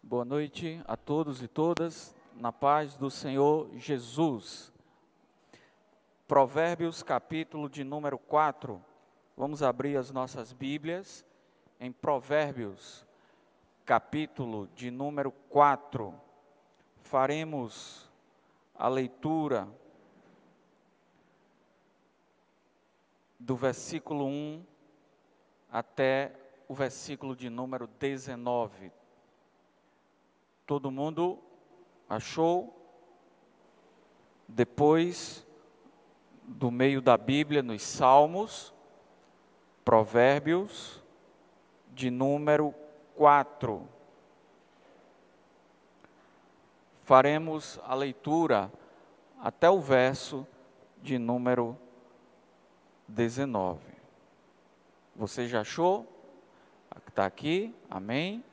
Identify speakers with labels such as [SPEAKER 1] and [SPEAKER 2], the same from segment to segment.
[SPEAKER 1] Boa noite a todos e todas, na paz do Senhor Jesus. Provérbios, capítulo de número 4. Vamos abrir as nossas Bíblias em Provérbios, capítulo de número 4. Faremos a leitura do versículo 1 até o versículo de número 19. Todo mundo achou? Depois do meio da Bíblia, nos Salmos, Provérbios, de número 4. Faremos a leitura até o verso de número 19. Você já achou? Está aqui, amém?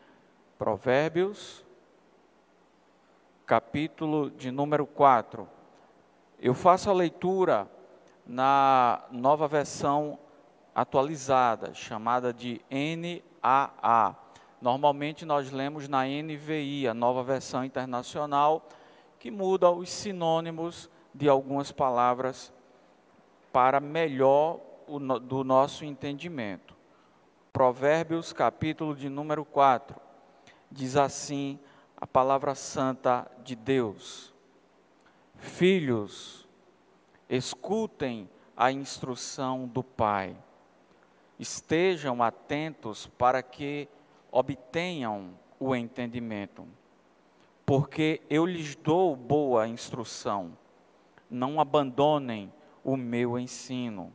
[SPEAKER 1] Provérbios, capítulo de número 4. Eu faço a leitura na nova versão atualizada, chamada de NAA. Normalmente nós lemos na NVI, a nova versão internacional, que muda os sinônimos de algumas palavras para melhor do nosso entendimento. Provérbios, capítulo de número 4, diz assim a palavra santa de Deus: Filhos, escutem a instrução do Pai, estejam atentos para que obtenham o entendimento, porque eu lhes dou boa instrução, não abandonem o meu ensino.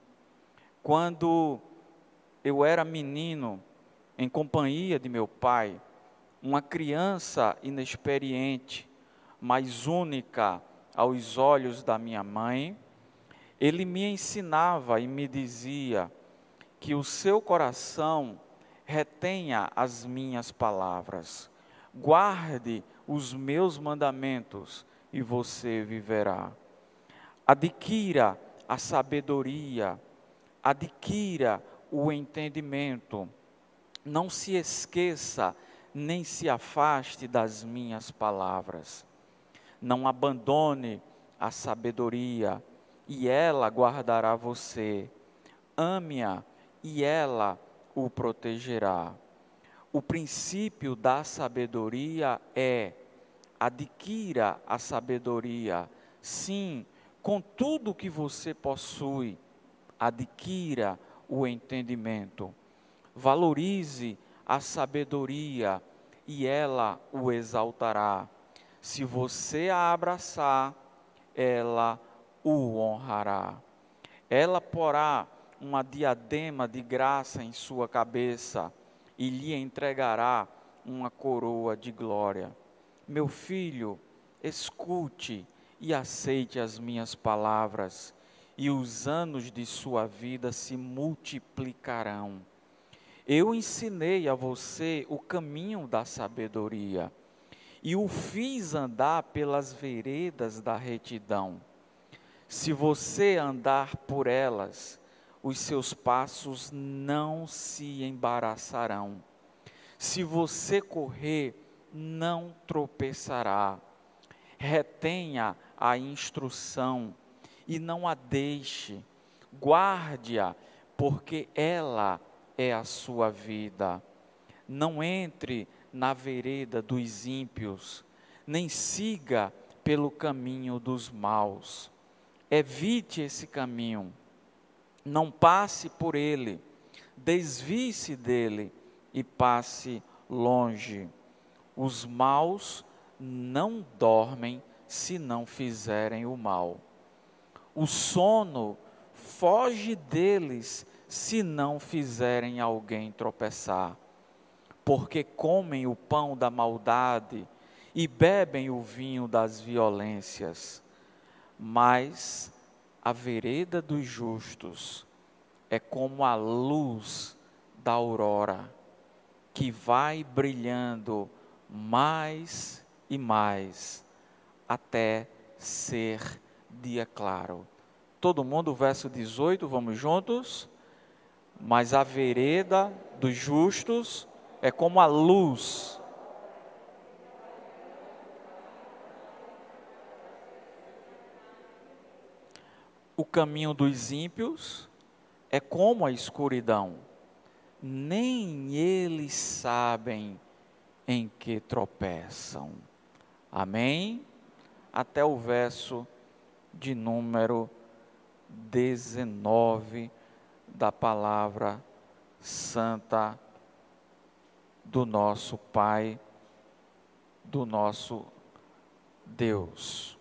[SPEAKER 1] Quando eu era menino, em companhia de meu pai, uma criança inexperiente, mas única aos olhos da minha mãe, ele me ensinava e me dizia que o seu coração retenha as minhas palavras, guarde os meus mandamentos e você viverá. Adquira a sabedoria, adquira o entendimento, não se esqueça nem se afaste das minhas palavras. Não abandone a sabedoria, e ela guardará você. Ame-a, e ela o protegerá. O princípio da sabedoria é: adquira a sabedoria. Sim, com tudo que você possui, adquira o entendimento. Valorize a sabedoria, e ela o exaltará. Se você a abraçar, ela o honrará. Ela porá uma diadema de graça em sua cabeça e lhe entregará uma coroa de glória. Meu filho, escute e aceite as minhas palavras, e os anos de sua vida se multiplicarão. Eu ensinei a você o caminho da sabedoria e o fiz andar pelas veredas da retidão. Se você andar por elas, os seus passos não se embaraçarão. Se você correr, não tropeçará. Retenha a instrução e não a deixe. Guarde-a, porque ela é a sua vida. Não entre na vereda dos ímpios, nem siga pelo caminho dos maus. Evite esse caminho, não passe por ele, desvie-se dele e passe longe. Os maus não dormem se não fizerem o mal. O sono foge deles se não fizerem alguém tropeçar, porque comem o pão da maldade e bebem o vinho das violências. Mas a vereda dos justos é como a luz da aurora, que vai brilhando mais e mais, até ser dia claro. Todo mundo, verso 18, vamos juntos? Mas a vereda dos justos é como a luz O caminho dos ímpios é como a escuridão, nem eles sabem em que tropeçam. Amém? Até o verso de número 19 da palavra santa do nosso Pai, do nosso Deus.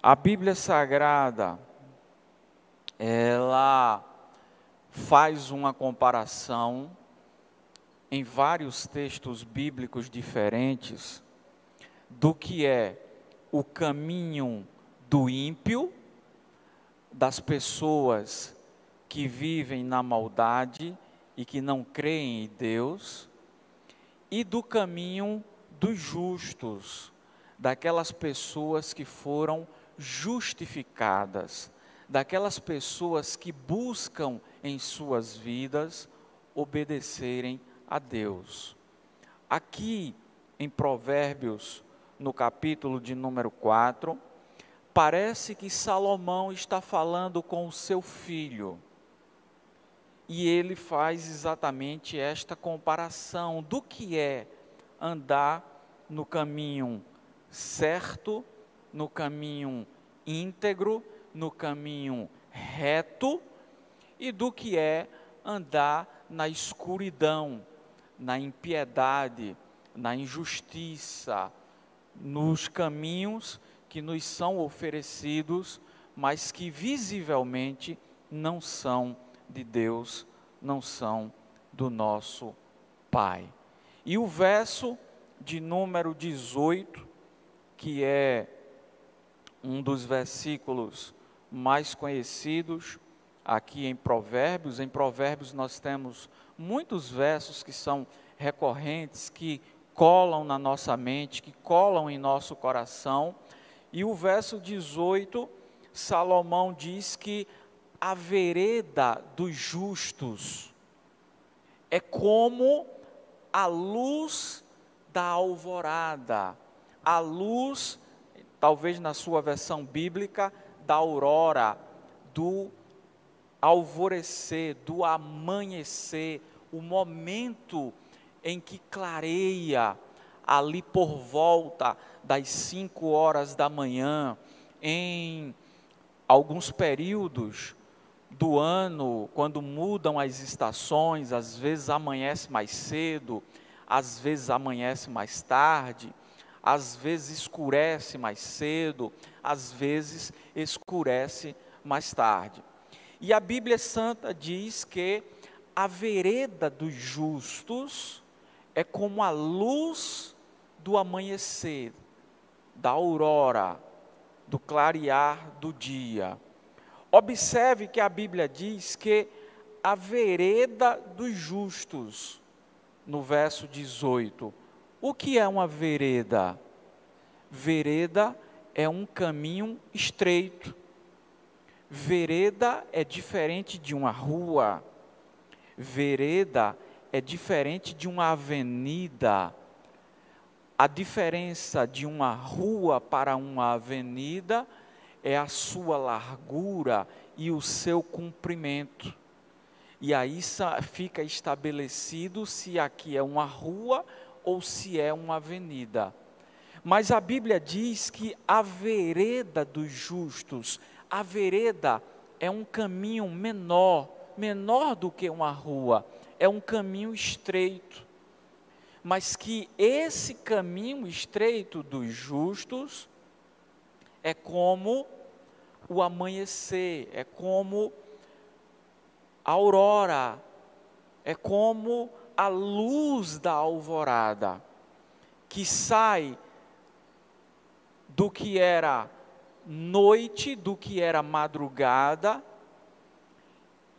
[SPEAKER 1] A Bíblia Sagrada, ela faz uma comparação em vários textos bíblicos diferentes do que é o caminho do ímpio, das pessoas que vivem na maldade e que não creem em Deus, e do caminho dos justos, daquelas pessoas que foram justificadas, daquelas pessoas que buscam em suas vidas obedecerem a Deus. Aqui em Provérbios, no capítulo de número 4, parece que Salomão está falando com o seu filho, e ele faz exatamente esta comparação do que é andar no caminho certo, no caminho íntegro, no caminho reto, e do que é andar na escuridão, na impiedade, na injustiça, nos caminhos que nos são oferecidos, mas que visivelmente não são de Deus, não são do nosso Pai. E o verso de número 18, que é um dos versículos mais conhecidos aqui em Provérbios nós temos muitos versos que são recorrentes, que colam na nossa mente, que colam em nosso coração. E o verso 18, Salomão diz que a vereda dos justos é como a luz da alvorada, a luz, talvez na sua versão bíblica, da aurora, do alvorecer, do amanhecer, o momento em que clareia, ali por volta das 5 horas da manhã, em alguns períodos do ano, quando mudam as estações, às vezes amanhece mais cedo, às vezes amanhece mais tarde, às vezes escurece mais cedo, às vezes escurece mais tarde. E a Bíblia Santa diz que a vereda dos justos é como a luz do amanhecer, da aurora, do clarear do dia. Observe que a Bíblia diz que a vereda dos justos, no verso 18. O que é uma vereda? Vereda é um caminho estreito. Vereda é diferente de uma rua. Vereda é diferente de uma avenida. A diferença de uma rua para uma avenida é a sua largura e o seu comprimento. E aí fica estabelecido se aqui é uma rua ou se é uma avenida. Mas a Bíblia diz que a vereda dos justos, a vereda é um caminho menor do que uma rua, é um caminho estreito. Mas que esse caminho estreito dos justos é como o amanhecer, é como a aurora, é como a luz da alvorada, que sai do que era noite, do que era madrugada,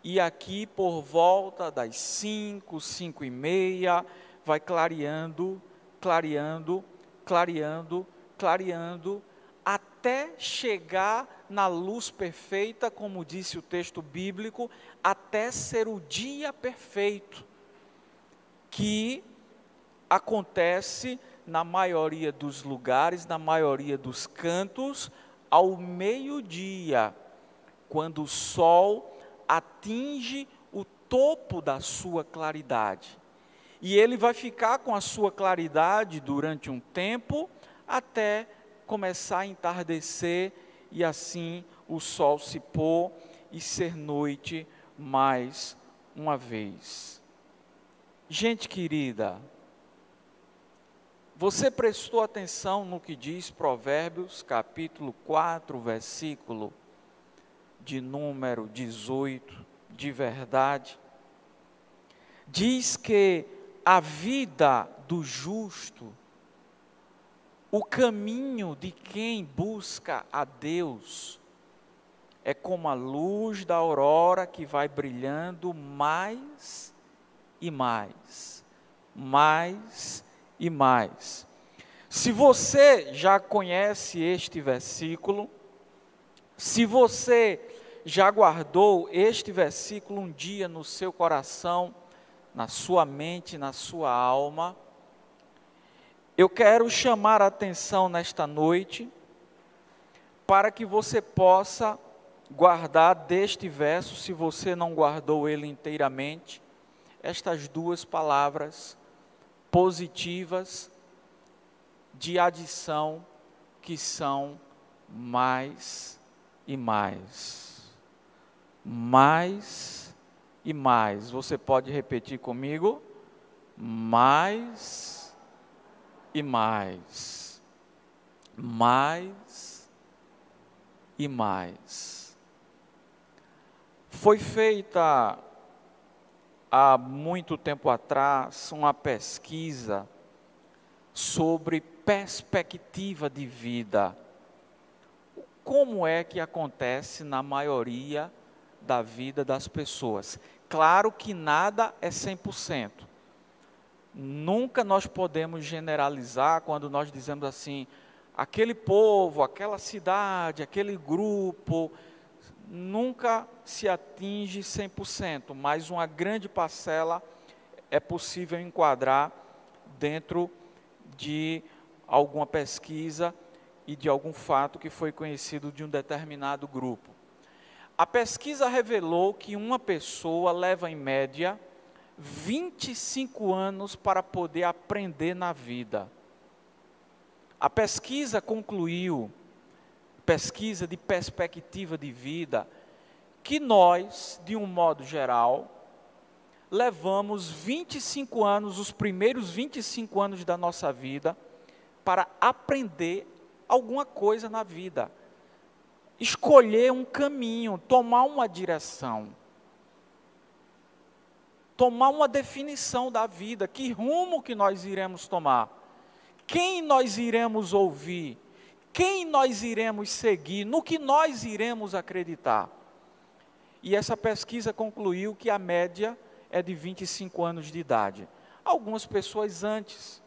[SPEAKER 1] e aqui por volta das 5, 5:30, vai clareando, clareando, clareando, clareando, até chegar na luz perfeita, como disse o texto bíblico, até ser o dia perfeito, que acontece na maioria dos lugares, na maioria dos cantos, ao meio-dia, quando o sol atinge o topo da sua claridade. E ele vai ficar com a sua claridade durante um tempo, até começar a entardecer, e assim o sol se pôr e ser noite mais uma vez. Gente querida, você prestou atenção no que diz Provérbios, capítulo 4, versículo de número 18, de verdade? Diz que a vida do justo, o caminho de quem busca a Deus, é como a luz da aurora que vai brilhando mais e mais, mais e mais. Se você já conhece este versículo, se você já guardou este versículo um dia no seu coração, na sua mente, na sua alma, eu quero chamar a atenção nesta noite, para que você possa guardar deste verso, se você não guardou ele inteiramente, estas duas palavras positivas de adição, que são mais e mais. Mais e mais. Você pode repetir comigo? Mais e mais. Mais e mais. Foi feita há muito tempo atrás uma pesquisa sobre perspectiva de vida. Como é que acontece na maioria da vida das pessoas? Claro que nada é 100%. Nunca nós podemos generalizar quando nós dizemos assim, aquele povo, aquela cidade, aquele grupo, nunca se atinge 100%, mas uma grande parcela é possível enquadrar dentro de alguma pesquisa e de algum fato que foi conhecido de um determinado grupo. A pesquisa revelou que uma pessoa leva em média 25 anos para poder aprender na vida. A pesquisa concluiu, pesquisa de perspectiva de vida, que nós, de um modo geral, levamos 25 anos, os primeiros 25 anos da nossa vida, para aprender alguma coisa na vida. Escolher um caminho, tomar uma direção. Tomar uma definição da vida, que rumo que nós iremos tomar, quem nós iremos ouvir, quem nós iremos seguir, no que nós iremos acreditar. E essa pesquisa concluiu que a média é de 25 anos de idade. Algumas pessoas antes,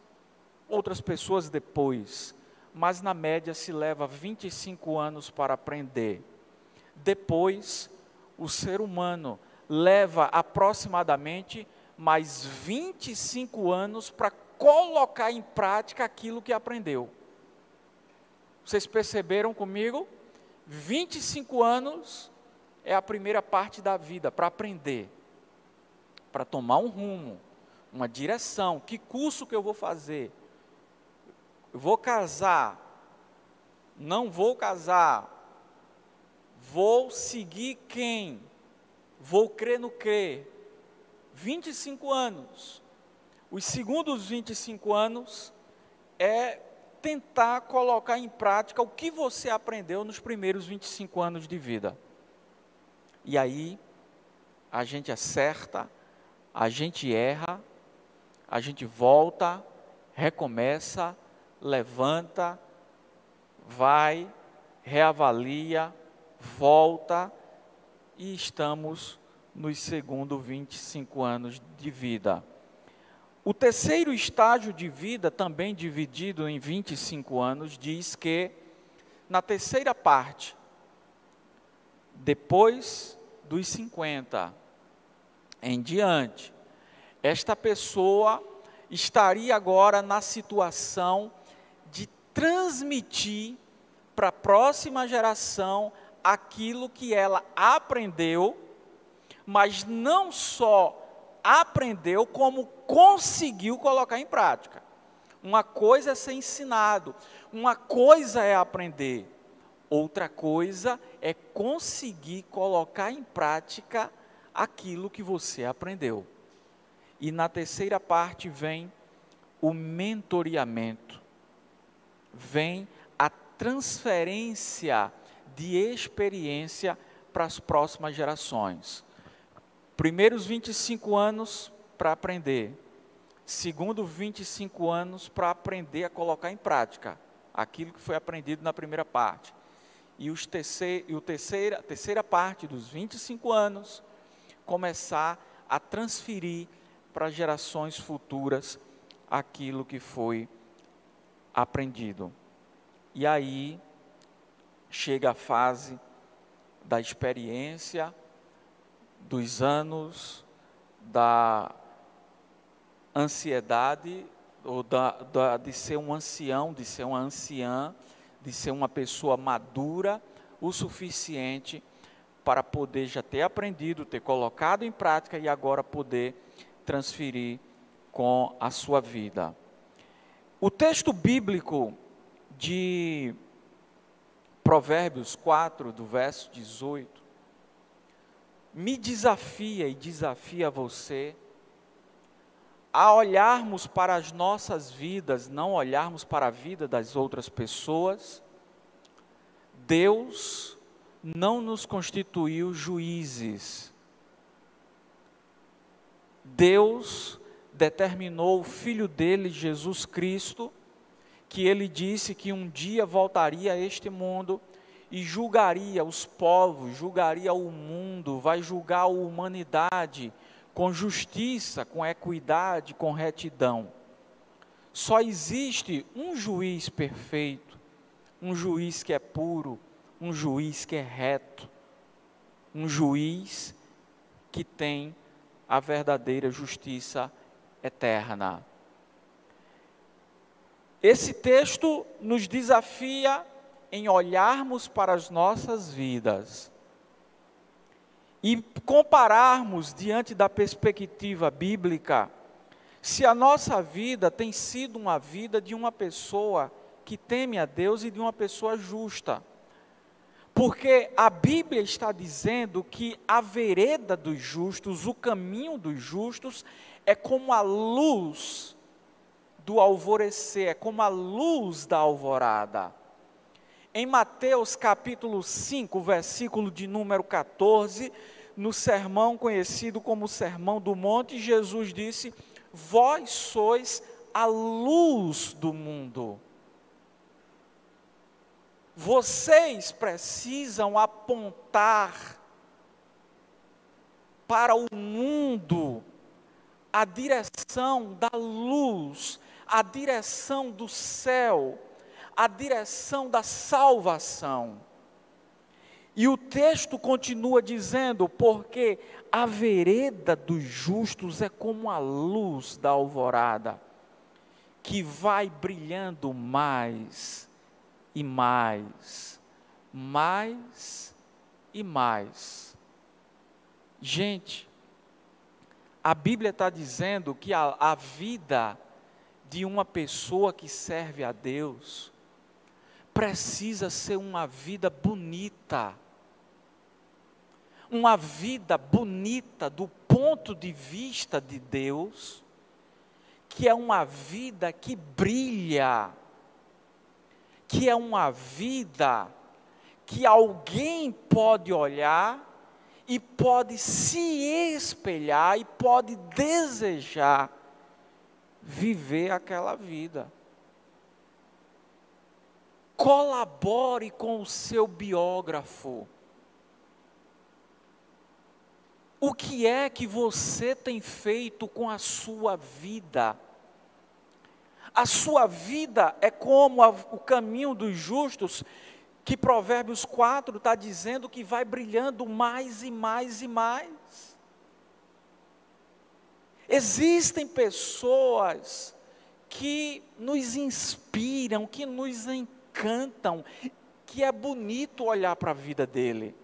[SPEAKER 1] outras pessoas depois, mas na média se leva 25 anos para aprender. Depois, o ser humano leva aproximadamente mais 25 anos para colocar em prática aquilo que aprendeu. Vocês perceberam comigo? 25 anos é a primeira parte da vida para aprender, para tomar um rumo, uma direção. Que curso que eu vou fazer? Eu vou casar? Não vou casar? Vou seguir quem? Vou crer no quê? 25 anos. Os segundos 25 anos é tentar colocar em prática o que você aprendeu nos primeiros 25 anos de vida. E aí, a gente acerta, a gente erra, a gente volta, recomeça, levanta, vai, reavalia, volta, e estamos nos segundos 25 anos de vida. O terceiro estágio de vida, também dividido em 25 anos, diz que, na terceira parte, depois dos 50 em diante, esta pessoa estaria agora na situação de transmitir para a próxima geração aquilo que ela aprendeu, mas não só aprendeu, como conseguiu colocar em prática. Uma coisa é ser ensinado, uma coisa é aprender, outra coisa é conseguir colocar em prática aquilo que você aprendeu. E na terceira parte vem o mentoreamento, vem a transferência de experiência para as próximas gerações. Primeiros 25 anos para aprender, segundo 25 anos para aprender a colocar em prática aquilo que foi aprendido na primeira parte. E a terceira parte dos 25 anos, começar a transferir para as gerações futuras aquilo que foi aprendido. E aí chega a fase da experiência, dos anos, da ansiedade, ou de ser um ancião, de ser uma anciã, de ser uma pessoa madura o suficiente para poder já ter aprendido, ter colocado em prática e agora poder transferir com a sua vida. O texto bíblico de Provérbios 4, do verso 18, me desafia e desafia você a olharmos para as nossas vidas, não olharmos para a vida das outras pessoas. Deus não nos constituiu juízes. Deus determinou o Filho dele, Jesus Cristo, que ele disse que um dia voltaria a este mundo e julgaria os povos, julgaria o mundo, vai julgar a humanidade com justiça, com equidade, com retidão. Só existe um juiz perfeito, um juiz que é puro, um juiz que é reto, um juiz que tem a verdadeira justiça eterna. Esse texto nos desafia em olharmos para as nossas vidas e compararmos diante da perspectiva bíblica, se a nossa vida tem sido uma vida de uma pessoa que teme a Deus e de uma pessoa justa. Porque a Bíblia está dizendo que a vereda dos justos, o caminho dos justos, é como a luz do alvorecer, é como a luz da alvorada. Em Mateus capítulo 5, versículo de número 14, no sermão conhecido como Sermão do Monte, Jesus disse: vós sois a luz do mundo. Vocês precisam apontar para o mundo a direção da luz, a direção do céu, a direção da salvação. E o texto continua dizendo: porque a vereda dos justos é como a luz da alvorada, que vai brilhando mais e mais, mais e mais. Gente, a Bíblia está dizendo que a vida de uma pessoa que serve a Deus precisa ser uma vida bonita. Uma vida bonita do ponto de vista de Deus, que é uma vida que brilha, que é uma vida que alguém pode olhar e pode se espelhar e pode desejar viver aquela vida. Colabore com o seu biógrafo. O que é que você tem feito com a sua vida? A sua vida é como o caminho dos justos, que Provérbios 4 está dizendo que vai brilhando mais e mais e mais. Existem pessoas que nos inspiram, que nos encantam, que é bonito olhar para a vida dele,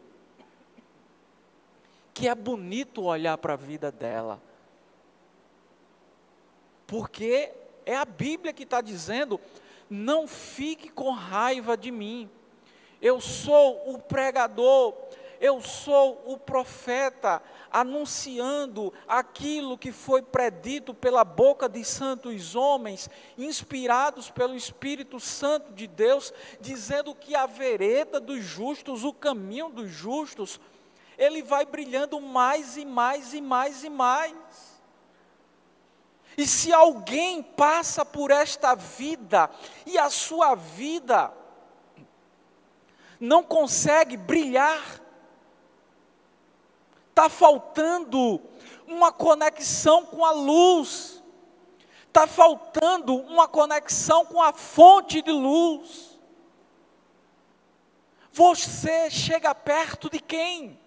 [SPEAKER 1] que é bonito olhar para a vida dela, porque é a Bíblia que está dizendo: não fique com raiva de mim, eu sou o pregador, eu sou o profeta, anunciando aquilo que foi predito pela boca de santos homens, inspirados pelo Espírito Santo de Deus, dizendo que a vereda dos justos, o caminho dos justos, ele vai brilhando mais e mais e mais e mais. E se alguém passa por esta vida, e a sua vida não consegue brilhar, está faltando uma conexão com a luz, está faltando uma conexão com a fonte de luz. Você chega perto de quem?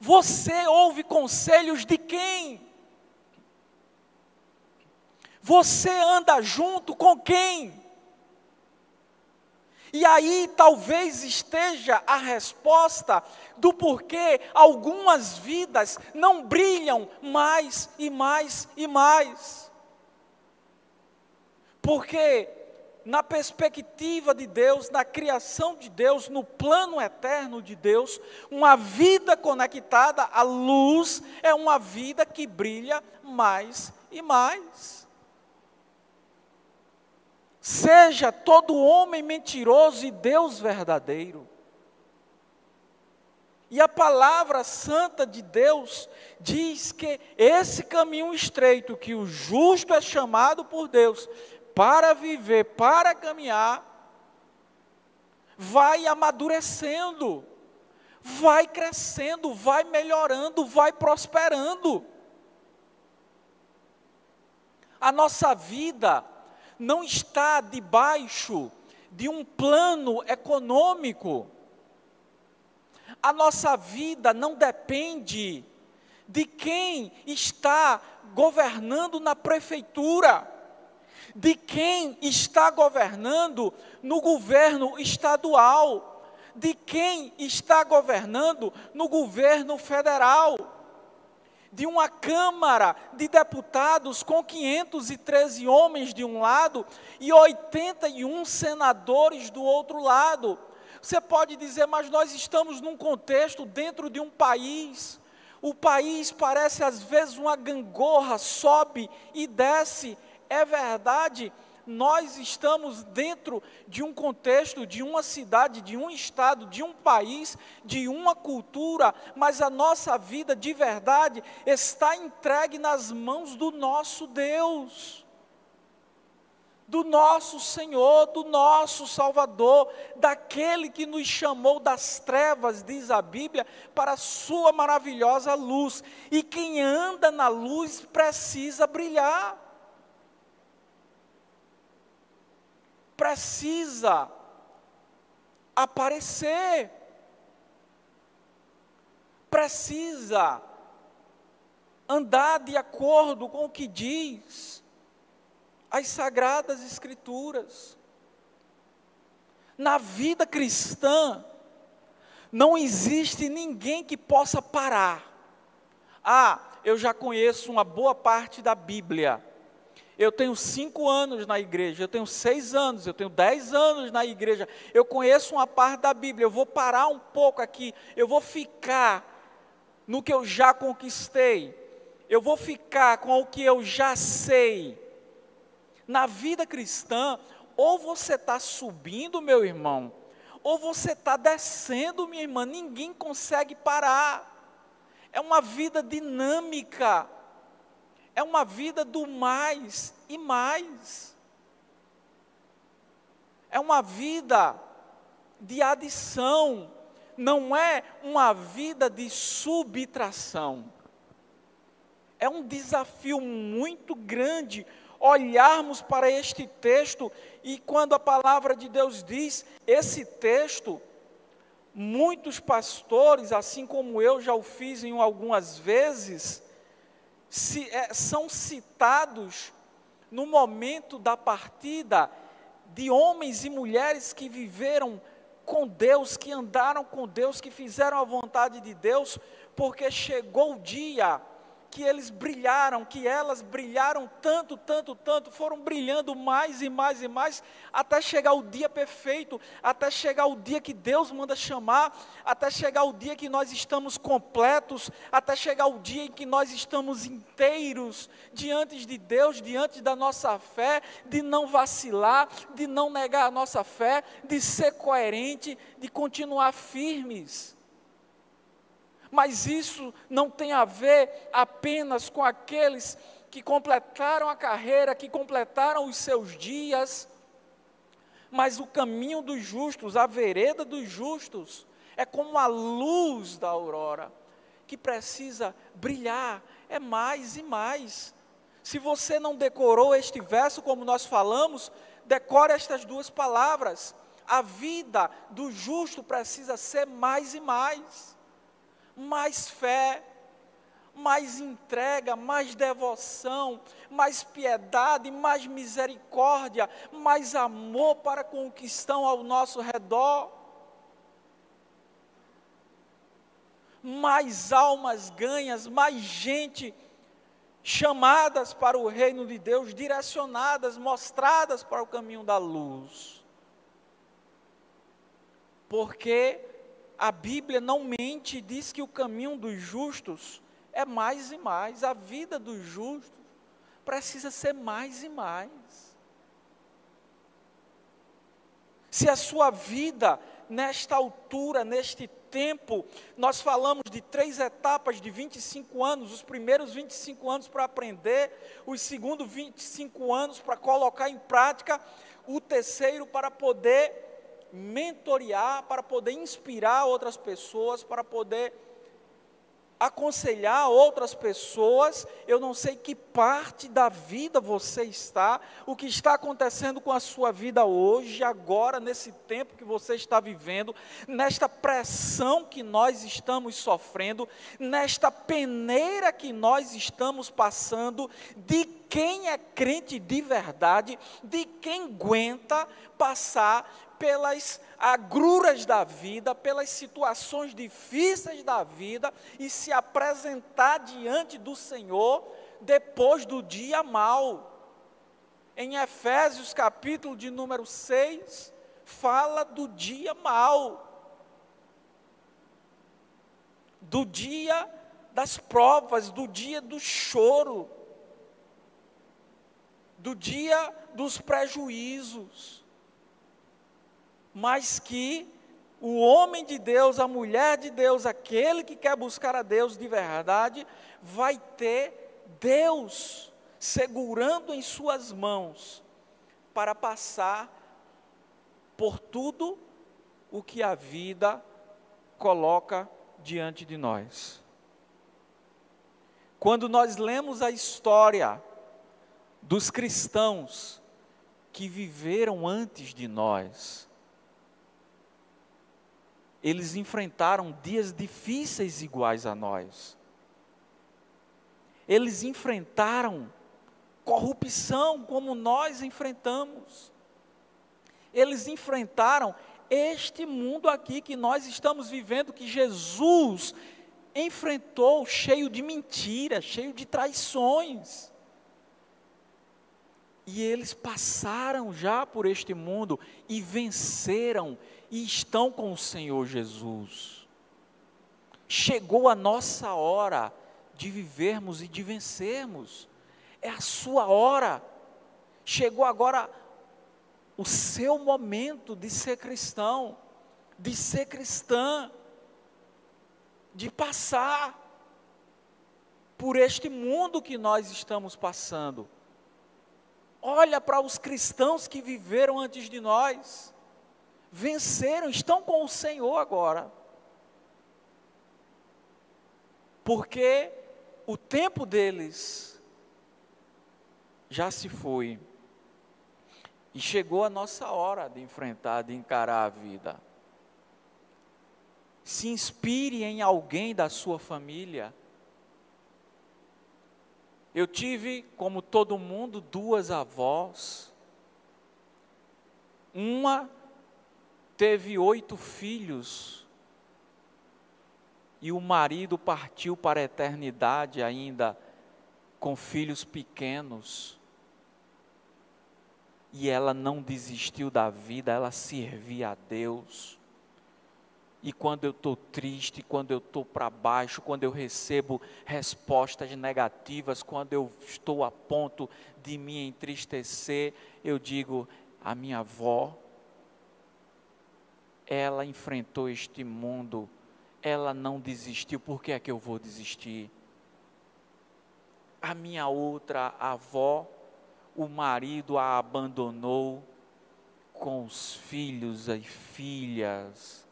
[SPEAKER 1] Você ouve conselhos de quem? Você anda junto com quem? E aí talvez esteja a resposta do porquê algumas vidas não brilham mais e mais e mais. Porque na perspectiva de Deus, na criação de Deus, no plano eterno de Deus, uma vida conectada à luz é uma vida que brilha mais e mais. Seja todo homem mentiroso e Deus verdadeiro. E a palavra santa de Deus diz que esse caminho estreito, que o justo é chamado por Deus para viver, para caminhar, vai amadurecendo, vai crescendo, vai melhorando, vai prosperando. A nossa vida não está debaixo de um plano econômico. A nossa vida não depende de quem está governando na prefeitura, de quem está governando no governo estadual, de quem está governando no governo federal, de uma Câmara de Deputados com 513 homens de um lado e 81 senadores do outro lado. Você pode dizer, mas nós estamos num contexto dentro de um país. O país parece às vezes uma gangorra, sobe e desce. É verdade, nós estamos dentro de um contexto, de uma cidade, de um estado, de um país, de uma cultura, mas a nossa vida de verdade está entregue nas mãos do nosso Deus, do nosso Senhor, do nosso Salvador, daquele que nos chamou das trevas, diz a Bíblia, para a sua maravilhosa luz. E quem anda na luz precisa brilhar. Precisa aparecer, precisa andar de acordo com o que diz as Sagradas Escrituras. Na vida cristã, não existe ninguém que possa parar. Eu já conheço uma boa parte da Bíblia. Eu tenho 5 anos na igreja, eu tenho 6 anos, eu tenho 10 anos na igreja, eu conheço uma parte da Bíblia, eu vou parar um pouco aqui, eu vou ficar no que eu já conquistei, eu vou ficar com o que eu já sei. Na vida cristã, ou você está subindo, meu irmão, ou você está descendo, minha irmã, ninguém consegue parar. É uma vida dinâmica. É uma vida do mais e mais. É uma vida de adição, não é uma vida de subtração. É um desafio muito grande olharmos para este texto e quando a palavra de Deus diz, esse texto, muitos pastores, assim como eu já o fiz em algumas vezes, são citados no momento da partida de homens e mulheres que viveram com Deus, que andaram com Deus, que fizeram a vontade de Deus, porque chegou o dia que eles brilharam, que elas brilharam tanto, tanto, tanto, foram brilhando mais e mais e mais, até chegar o dia perfeito, até chegar o dia que Deus manda chamar, até chegar o dia que nós estamos completos, até chegar o dia em que nós estamos inteiros diante de Deus, diante da nossa fé, de não vacilar, de não negar a nossa fé, de ser coerente, de continuar firmes. Mas isso não tem a ver apenas com aqueles que completaram a carreira, que completaram os seus dias, mas o caminho dos justos, a vereda dos justos, é como a luz da aurora, que precisa brilhar, é mais e mais. Se você não decorou este verso, como nós falamos, decore estas duas palavras. A vida do justo precisa ser mais e mais. Mais fé, mais entrega, mais devoção, mais piedade, mais misericórdia, mais amor para com os que estão ao nosso redor, mais almas ganhas, mais gente chamadas para o reino de Deus, direcionadas, mostradas para o caminho da luz. Porque a Bíblia não mente e diz que o caminho dos justos é mais e mais. A vida dos justos precisa ser mais e mais. Se a sua vida, nesta altura, neste tempo, nós falamos de 3 etapas de 25 anos, os primeiros 25 anos para aprender, os segundos 25 anos para colocar em prática, o terceiro para poder mentorear, para poder inspirar outras pessoas, para poder aconselhar outras pessoas. Eu não sei que parte da vida você está, o que está acontecendo com a sua vida hoje, agora, nesse tempo que você está vivendo, nesta pressão que nós estamos sofrendo, nesta peneira que nós estamos passando, de quem é crente de verdade, de quem aguenta passar pelas agruras da vida, pelas situações difíceis da vida e se apresentar diante do Senhor depois do dia mau. Em Efésios capítulo de número 6, fala do dia mau, do dia das provas, do dia do choro, do dia dos prejuízos. Mas que o homem de Deus, a mulher de Deus, aquele que quer buscar a Deus de verdade, vai ter Deus segurando em suas mãos para passar por tudo o que a vida coloca diante de nós. Quando nós lemos a história dos cristãos que viveram antes de nós, eles enfrentaram dias difíceis iguais a nós. Eles enfrentaram corrupção como nós enfrentamos. Eles enfrentaram este mundo aqui que nós estamos vivendo, que Jesus enfrentou, cheio de mentiras, cheio de traições. E eles passaram já por este mundo e venceram e estão com o Senhor Jesus. Chegou a nossa hora de vivermos e de vencermos. É a sua hora. Chegou agora o seu momento de ser cristão, de ser cristã, de passar por este mundo que nós estamos passando. Olha para os cristãos que viveram antes de nós, venceram, estão com o Senhor agora. Porque o tempo deles já se foi. E chegou a nossa hora de enfrentar, de encarar a vida. Se inspire em alguém da sua família. Eu tive, como todo mundo, 2 avós. Uma teve 8 filhos e o marido partiu para a eternidade ainda com filhos pequenos. E ela não desistiu da vida, ela servia a Deus. E quando eu estou triste, quando eu estou para baixo, quando eu recebo respostas negativas, quando eu estou a ponto de me entristecer, eu digo, a minha avó, ela enfrentou este mundo, ela não desistiu, por que é que eu vou desistir? A minha outra avó, o marido a abandonou com os filhos e filhas,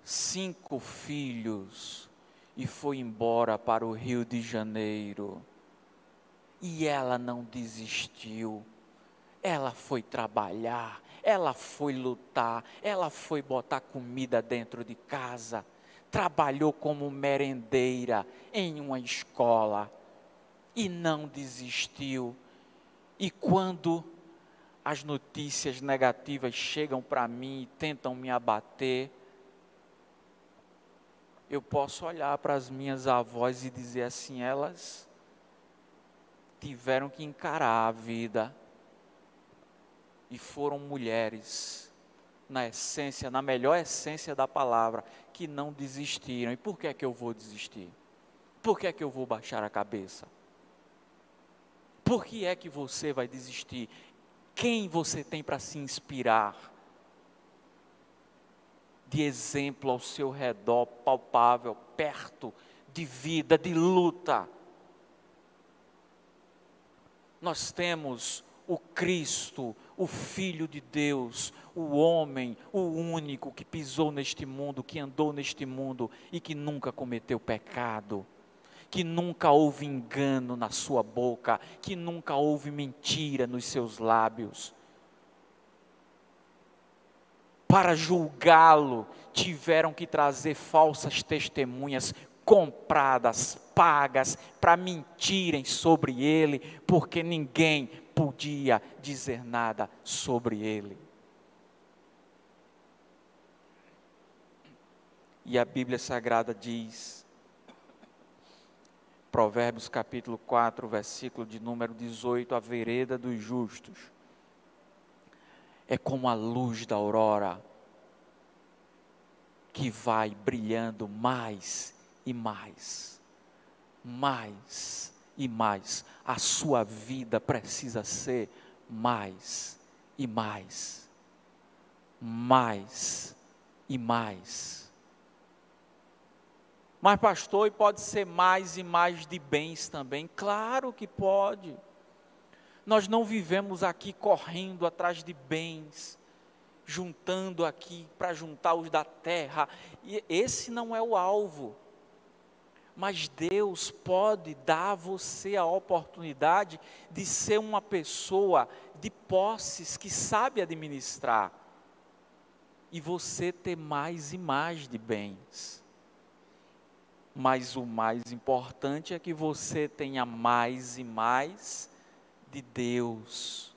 [SPEAKER 1] 5 filhos, e foi embora para o Rio de Janeiro. E ela não desistiu, ela foi trabalhar, ela foi lutar, ela foi botar comida dentro de casa, trabalhou como merendeira em uma escola, e não desistiu. E quando as notícias negativas chegam para mim e tentam me abater, eu posso olhar para as minhas avós e dizer assim, elas tiveram que encarar a vida, e foram mulheres, na essência, na melhor essência da palavra, que não desistiram. E por que é que eu vou desistir? Por que é que eu vou baixar a cabeça? Por que é que você vai desistir? Quem você tem para se inspirar? De exemplo ao seu redor, palpável, perto, de vida, de luta. Nós temos o Cristo, o Filho de Deus, o homem, o único que pisou neste mundo, que andou neste mundo e que nunca cometeu pecado, que nunca houve engano na sua boca, que nunca houve mentira nos seus lábios. Para julgá-lo, tiveram que trazer falsas testemunhas, compradas, pagas, para mentirem sobre ele, porque ninguém podia dizer nada sobre ele. E a Bíblia Sagrada diz, Provérbios capítulo 4, versículo de número 18, a vereda dos justos é como a luz da aurora, que vai brilhando mais e mais, mais e mais. A sua vida precisa ser mais e mais, mais e mais. Mas pastor, e pode ser mais e mais de bens também? Claro que pode. Nós não vivemos aqui correndo atrás de bens, juntando aqui para juntar os da terra, e esse não é o alvo. Mas Deus pode dar a você a oportunidade de ser uma pessoa de posses que sabe administrar, e você ter mais e mais de bens. Mas o mais importante é que você tenha mais e mais de Deus,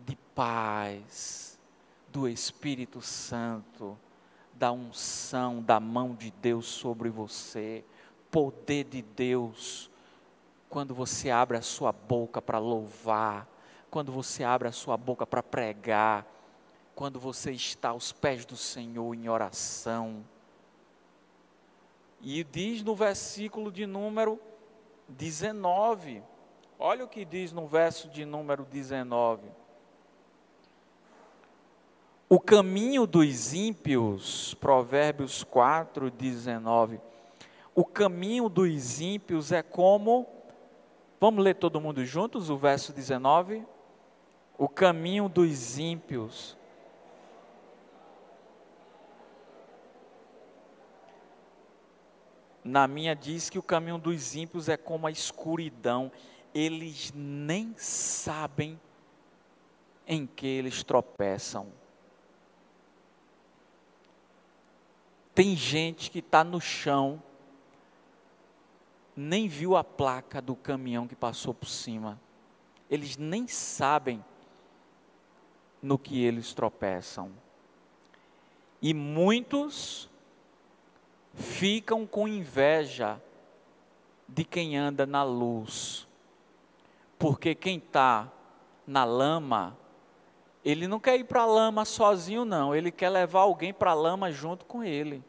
[SPEAKER 1] de paz, do Espírito Santo, da unção, da mão de Deus sobre você, poder de Deus, quando você abre a sua boca para louvar, quando você abre a sua boca para pregar, quando você está aos pés do Senhor em oração. E diz no versículo de número 19, olha o que diz no verso de número 19. O caminho dos ímpios, Provérbios 4, 19. O caminho dos ímpios é como, vamos ler todo mundo juntos o verso 19? O caminho dos ímpios. Na minha diz que o caminho dos ímpios é como a escuridão. Eles nem sabem em que eles tropeçam. Tem gente que está no chão, nem viu a placa do caminhão que passou por cima. Eles nem sabem no que eles tropeçam. E muitos ficam com inveja de quem anda na luz, porque quem está na lama, ele não quer ir para a lama sozinho não, ele quer levar alguém para a lama junto com ele.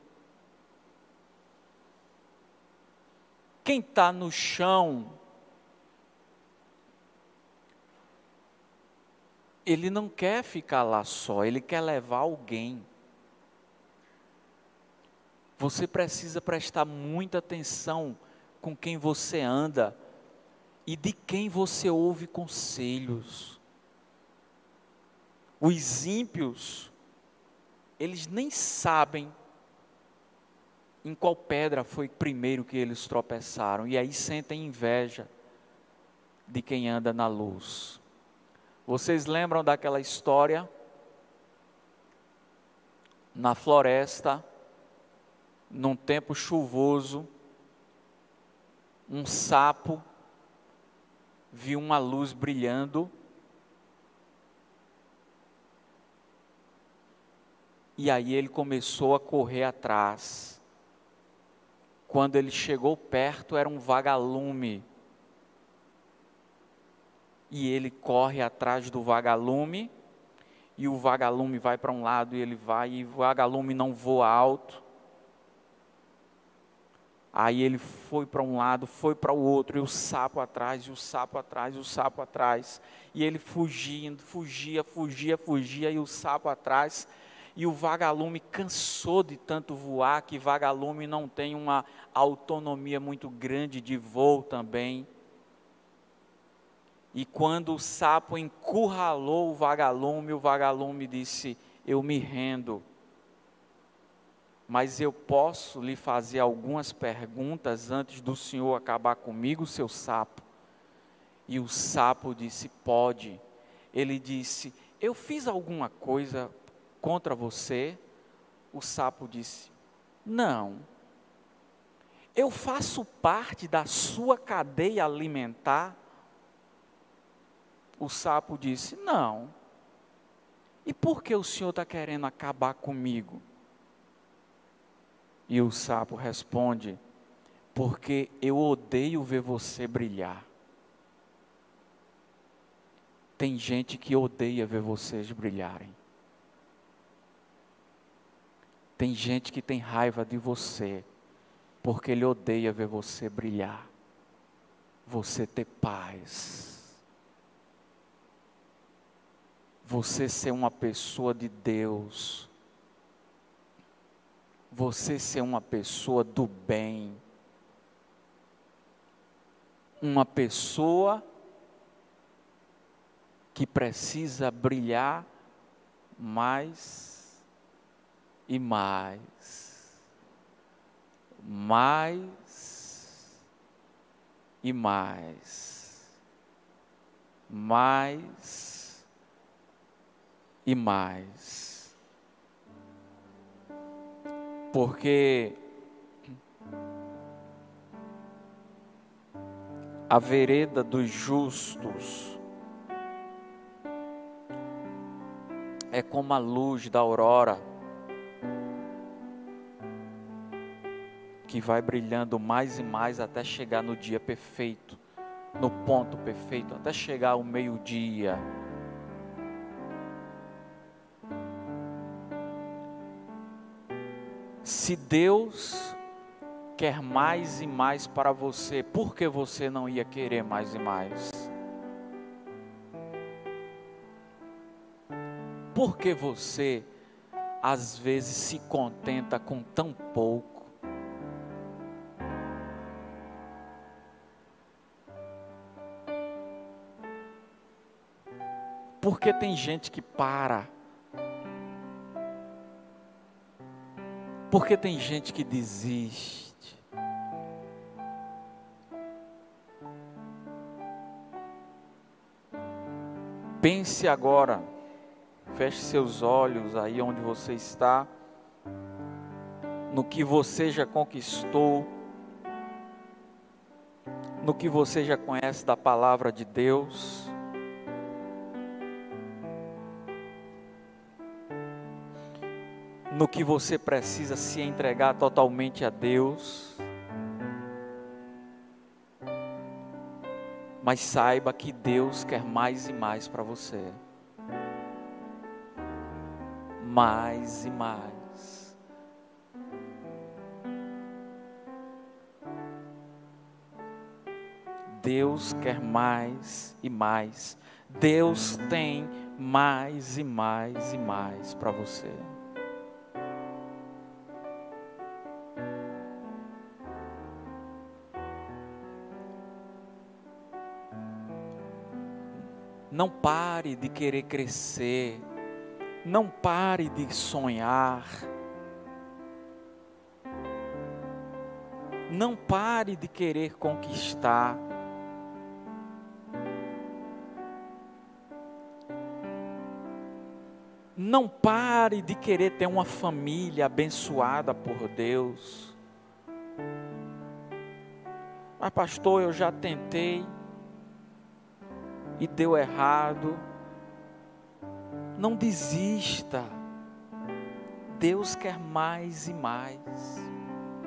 [SPEAKER 1] Quem está no chão, ele não quer ficar lá só, ele quer levar alguém. Você precisa prestar muita atenção com quem você anda e de quem você ouve conselhos. Os ímpios, eles nem sabem em qual pedra foi primeiro que eles tropeçaram, e aí sentem inveja de quem anda na luz. Vocês lembram daquela história? Na floresta, num tempo chuvoso, um sapo viu uma luz brilhando e aí ele começou a correr atrás. Quando ele chegou perto, era um vagalume. E ele corre atrás do vagalume, e o vagalume vai para um lado e ele vai, e o vagalume não voa alto. Aí ele foi para um lado, foi para o outro, e o sapo atrás, e o sapo atrás, e o sapo atrás. E ele fugindo, fugia, e o sapo atrás. E o vagalume cansou de tanto voar, que vagalume não tem uma autonomia muito grande de voo também. E quando o sapo encurralou o vagalume disse: eu me rendo. Mas eu posso lhe fazer algumas perguntas antes do senhor acabar comigo, seu sapo? E o sapo disse: pode. Ele disse: eu fiz alguma coisa contra você? O sapo disse: não. Eu faço parte da sua cadeia alimentar? O sapo disse: não. E por que o senhor está querendo acabar comigo? E o sapo responde: porque eu odeio ver você brilhar. Tem gente que odeia ver vocês brilharem. Tem gente que tem raiva de você, porque ele odeia ver você brilhar. Você ter paz. Você ser uma pessoa de Deus. Você ser uma pessoa do bem. Uma pessoa que precisa brilhar mais e mais. Mais e mais. Mais e mais. Porque a vereda dos justos é como a luz da aurora, que vai brilhando mais e mais até chegar no dia perfeito, no ponto perfeito, até chegar ao meio-dia. Se Deus quer mais e mais para você, por que você não ia querer mais e mais? Por que você, às vezes, se contenta com tão pouco? Porque tem gente que para. Porque tem gente que desiste. Pense agora, feche seus olhos aí onde você está, no que você já conquistou, no que você já conhece da palavra de Deus. no que você precisa se entregar totalmente a Deus. Mas saiba que Deus quer mais e mais para você. Mais e mais. Deus quer mais e mais. Deus tem mais e mais e mais para você. Não pare de querer crescer. Não pare de sonhar. Não pare de querer conquistar. Não pare de querer ter uma família abençoada por Deus. Mas pastor, eu já tentei e deu errado. Não desista. Deus quer mais e mais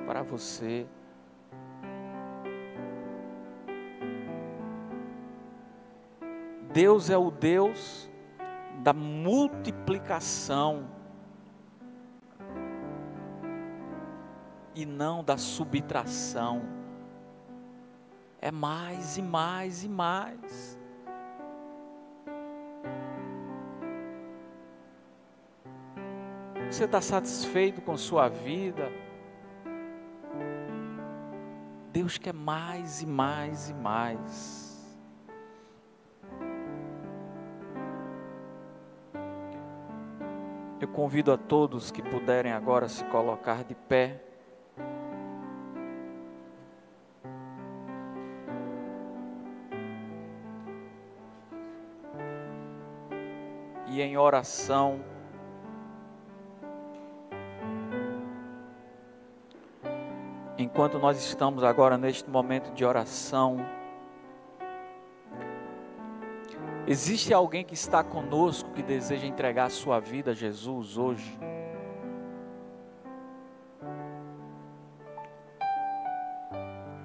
[SPEAKER 1] para você. Deus é o Deus da multiplicação e não da subtração. É mais e mais e mais. Você está satisfeito com sua vida? Deus quer mais e mais e mais. Eu convido a todos que puderem agora se colocar de pé. E em oração, enquanto nós estamos agora neste momento de oração, existe alguém que está conosco que deseja entregar a sua vida a Jesus hoje?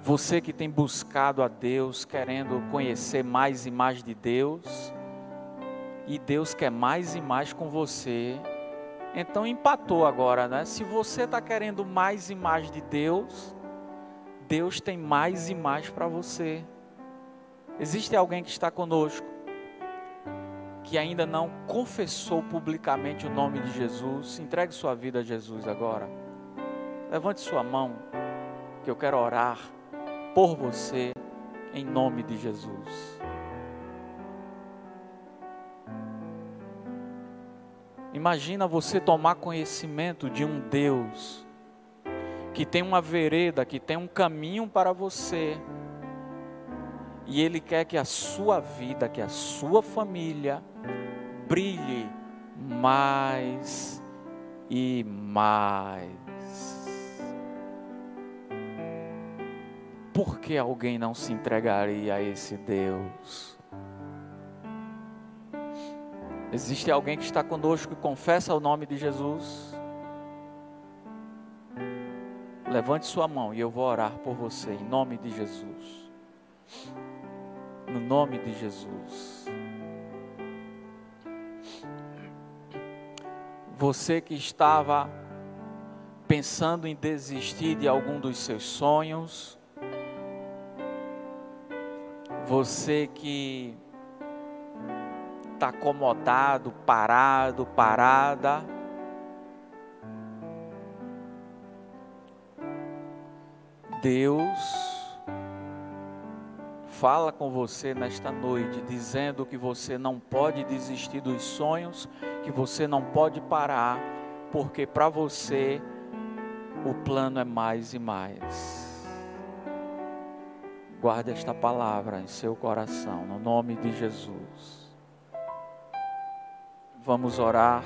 [SPEAKER 1] Você que tem buscado a Deus, querendo conhecer mais e mais de Deus, e Deus quer mais e mais com você, então empatou agora, né? Se você está querendo mais e mais de Deus, Deus tem mais e mais para você. Existe alguém que está conosco, que ainda não confessou publicamente o nome de Jesus? Entregue sua vida a Jesus agora. Levante sua mão, que eu quero orar por você, em nome de Jesus. Imagina você tomar conhecimento de um Deus que tem uma vereda, que tem um caminho para você, e Ele quer que a sua vida, que a sua família brilhe mais e mais. Por que alguém não se entregaria a esse Deus? Existe alguém que está conosco e confessa o nome de Jesus? Levante sua mão e eu vou orar por você, em nome de Jesus. No nome de Jesus. Você que estava pensando em desistir de algum dos seus sonhos, você que está acomodado, parado, parada, Deus fala com você nesta noite, dizendo que você não pode desistir dos sonhos, que você não pode parar, porque para você o plano é mais e mais. Guarde esta palavra em seu coração, no nome de Jesus. Vamos orar.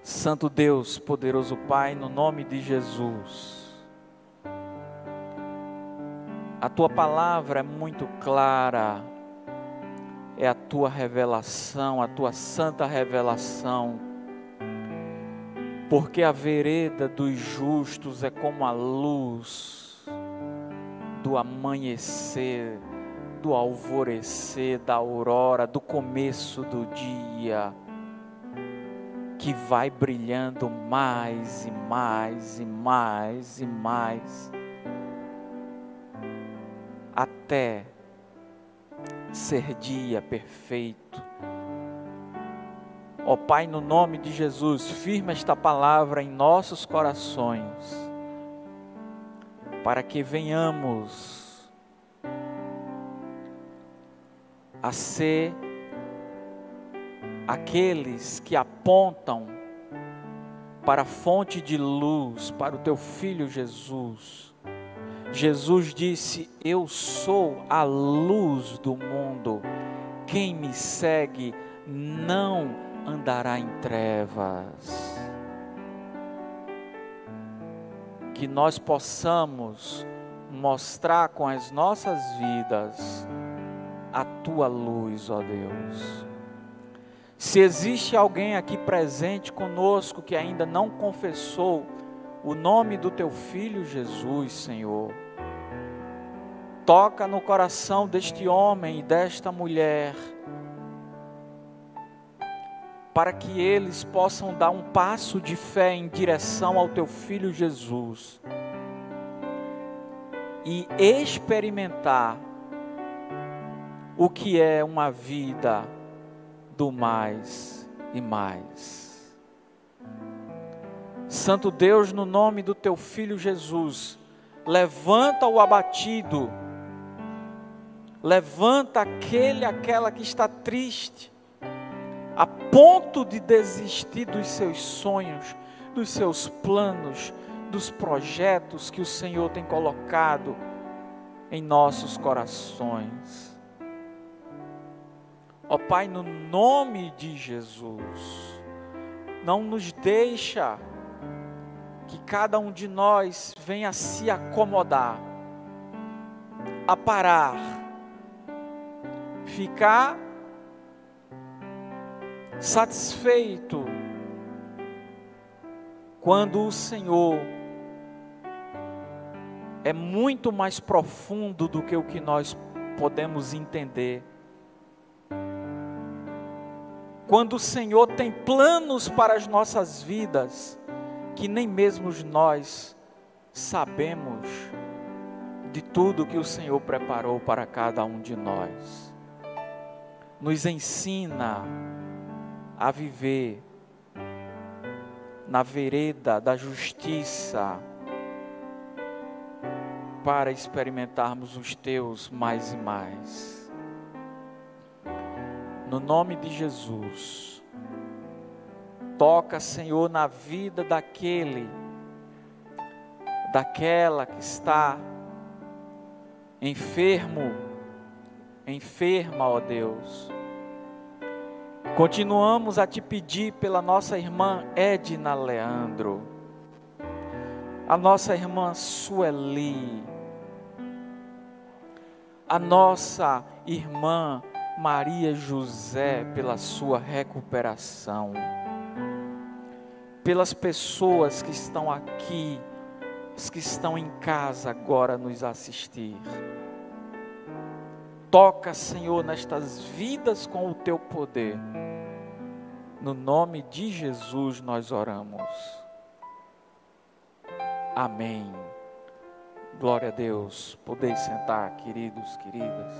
[SPEAKER 1] Santo Deus, poderoso Pai, no nome de Jesus. A Tua palavra é muito clara, é a Tua revelação, a Tua santa revelação, porque a vereda dos justos é como a luz do amanhecer, do alvorecer, da aurora, do começo do dia, que vai brilhando mais e mais e mais e mais, até ser dia perfeito. Ó Pai, no nome de Jesus, firma esta palavra em nossos corações, para que venhamos a ser aqueles que apontam para a fonte de luz, para o Teu Filho Jesus. Jesus disse: eu sou a luz do mundo, quem me segue não andará em trevas. Que nós possamos mostrar com as nossas vidas a Tua luz, ó Deus. Se existe alguém aqui presente conosco que ainda não confessou o nome do Teu Filho Jesus, Senhor, toca no coração deste homem e desta mulher, para que eles possam dar um passo de fé em direção ao Teu Filho Jesus e experimentar o que é uma vida do mais e mais. Santo Deus, no nome do Teu Filho Jesus, levanta o abatido, levanta aquela que está triste, a ponto de desistir dos seus sonhos, dos seus planos, dos projetos que o Senhor tem colocado em nossos corações. Ó Pai, no nome de Jesus, não nos deixa que cada um de nós venha se acomodar, a parar, ficar satisfeito quando o Senhor é muito mais profundo do que o que nós podemos entender. Quando o Senhor tem planos para as nossas vidas que nem mesmo nós sabemos de tudo que o Senhor preparou para cada um de nós. Nos ensina a viver na vereda da justiça, para experimentarmos os Teus mais e mais. No nome de Jesus, toca, Senhor, na vida daquela que está enferma, ó Deus. Continuamos a Te pedir pela nossa irmã Edna Leandro, a nossa irmã Sueli, a nossa irmã Maria José, pela sua recuperação, pelas pessoas que estão aqui, as que estão em casa agora nos assistir. Toca, Senhor, nestas vidas com o Teu poder. No nome de Jesus nós oramos. Amém. Glória a Deus. Podeis sentar, queridos, queridas.